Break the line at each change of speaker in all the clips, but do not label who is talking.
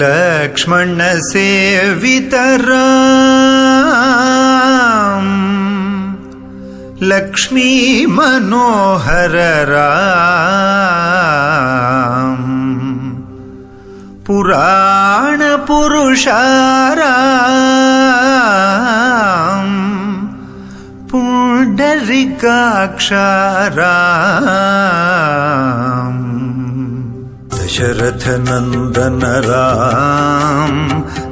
लक्ष्मण सेवितरा लक्ष्मी मनोहररा पुराण पुरुषारा पुंडरीकाक्षरा दशरथ नंदन राम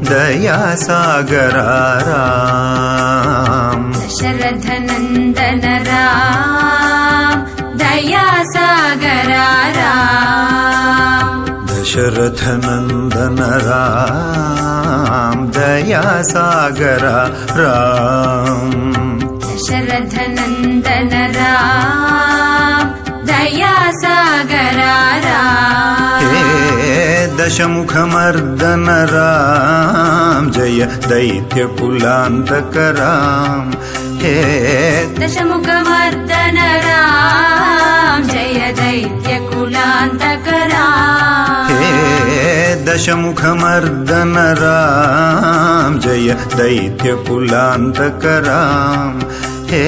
दया सागरा राम
दशरथ नंदन राम दया सागरा राम
दशरथ नंदन राम दया सागरा राम
दशरथ नंदन राम दया सागरा राम
दशमुखमर्दन राम जय दैत्यकुलान्तक राम हे
दशमुखमर्दन राम जय दैत्यकुलान्तक राम
हे दशमुखमर्दन राम जय दैत्यकुलान्तक राम हे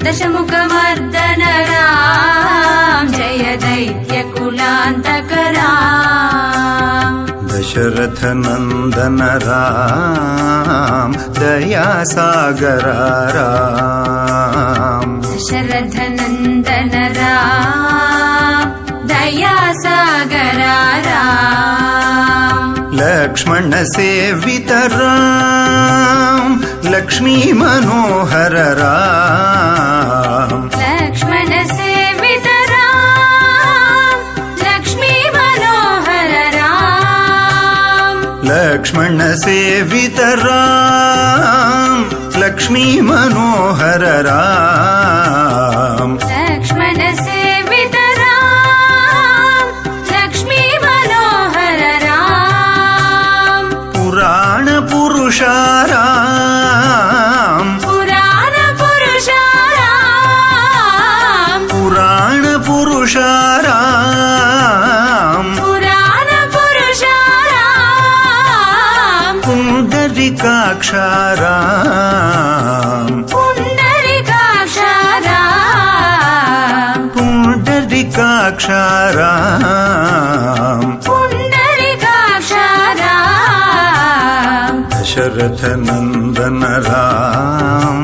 दशमुखमर्दन राम जय दैत्यकुलान्तक राम
दशरथ नंदन राम दया सागरा राम
दशरथ नंदन राम दया सागरा राम
लक्ष्मण सेवित राम लक्ष्मी मनोहर राम
लक्ष्मण सेवित राम लक्ष्मी मनोहर राम
लक्ष्मण सेवित राम लक्ष्मी मनोहर राम
लक्ष्मण सेवित राम लक्ष्मी मनोहर राम
पुराण पुरुषा राम
पुराण पुरुषा राम
पुराण पुरुषा राम
पुराण पुरुषा राम
पुंडरीकाक्षा राम
पुंडरीकाक्षा राम
पुंडरीकाक्षा राम
पुंडरीकाक्षा राम
दशरथ नंदन राम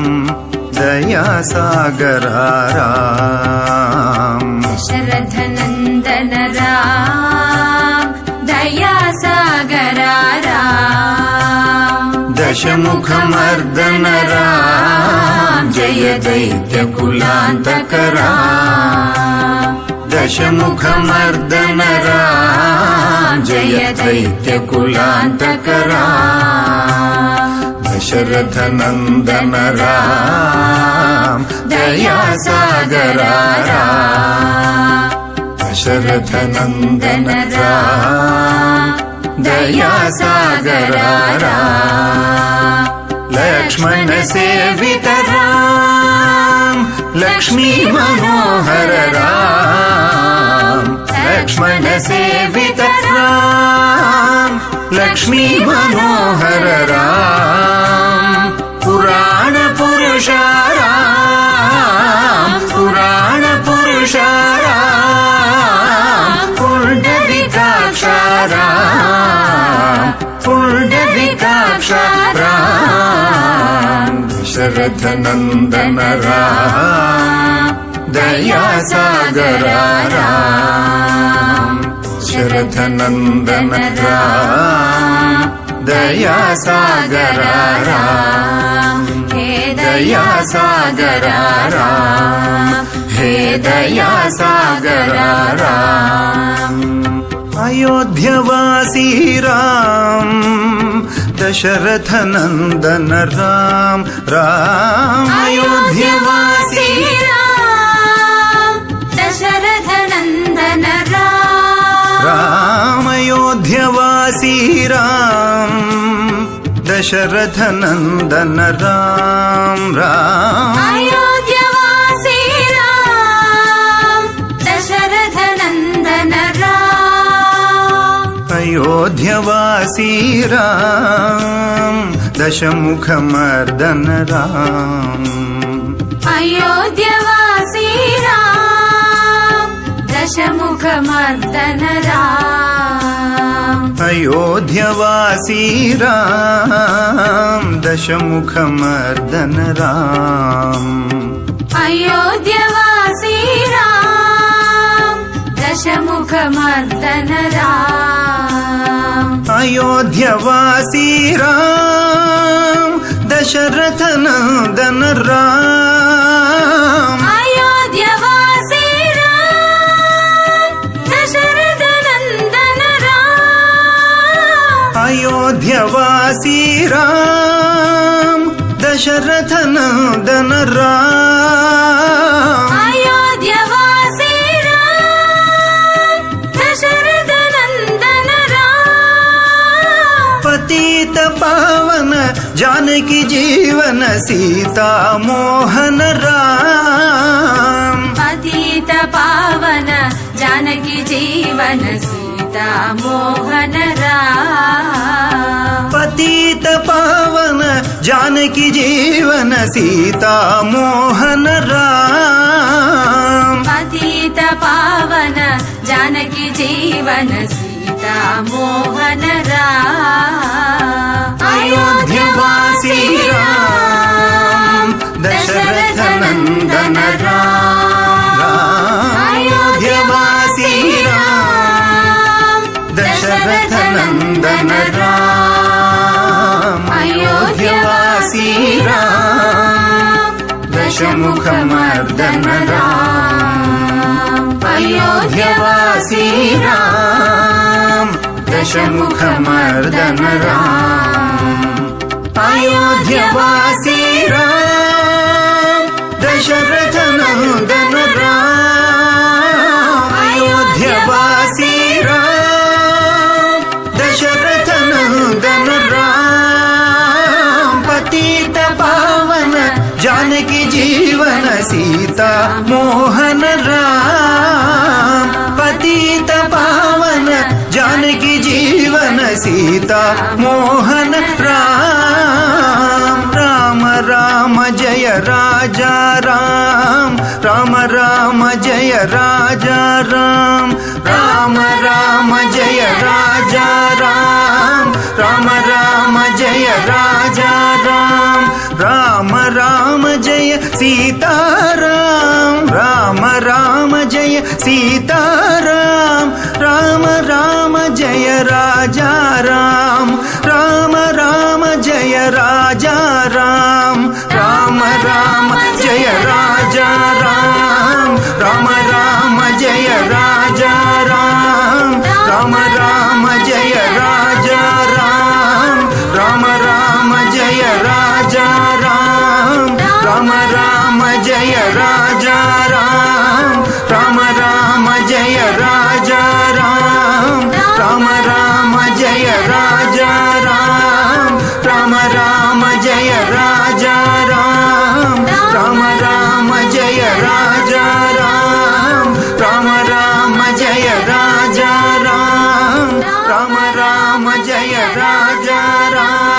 दया सागरा राम
दशरथ नंदन राम दया सागरा राम
दशमुखमर्दन राम जय दैत्यकुलान्तक राम दशमुखमर्दन राम जय दैत्यकुलान्तक राम दशरथ नंदन राम दया सागरा राम दशरथ नंदन राम दया सागरा राम लक्ष्मण सेवित राम लक्ष्मी मनोहर राम लक्ष्मण सेवित राम लक्ष्मी मनोहर राम पुराण पुरुषा राम पुराण पुरुषा राम पुंडरीकाक्षा राम पुंडरीकाक्षा राम दशरथ नंदन राम दया सागरा राम दशरथ नंदन राम दया सागरा राम
हे
दया सागरा राम हे दया सागरा राम अयोध्यवासी राम दशरथ नंदन राम राम अयोध्यवासी
राम दशरथ नंदन राम
राम अयोध्यवासी राम दशरथ नंदन राम राम
अयोध्यवासी राम दशरथ नंदन राम
अयोध्यवासी राम दशमुखमर्दन राम
अयोध्यवासी राम दशमुखमर्दन राम
अयोध्यवासी राम दशमुखमर्दन राम
अयोध्यवासी राम दशमुखमर्दन राम
अयोध्यवासी राम दशरथ नंदन राम
अयोध्यवासी राम दशरथ नंदन राम
अयोध्यवासी राम दशरथ नंदन राम
अयोध्यवासी राम दशरथ नंदन राम
पतित पावन जानकी जीवन सीता मोहन राम
पतित पावन जानकी जीवन सीता मोहन राम
पतित पावन जानकी जीवन सीता मोहन राम
पतित पावन जानकी जीवन सीता मोहन राम
अयोध्यवासी राम दशरथ नंदन राम अयोध्यवासी राम दशरथ नंदन राम अयोध्यवासी राम दशमुखमर्दन राम अयोध्यवासी राम दशमुखमर्दन राम अयोध्यवासी राम दशरथ नंदन राम अयोध्यवासी राम दशरथ नंदन राम पतित पावन जानकी जीवन सीता मोहन राम पतित पावन जानकी जीवन सीता मोहन राम राम राम जय राजा राम राम राम जय राजा राम राम राम जय राजा राम राम राम जय राजा राम राम राम जय सीताराम राम राम जय सीताराम राम राम जय राजा राम राम राम जय राजा राम राम राम जय राजा राम राम राम जय राजा राम राम राम जय राजा राम राम राम जय राजा राम राम राम जय राजा राम राम राम जय राजा राम राम राम जय राजा राम राम राम जय राजा राम राम राम जय राजा राम राम राम जय राजा राम राम राम जय राजा राम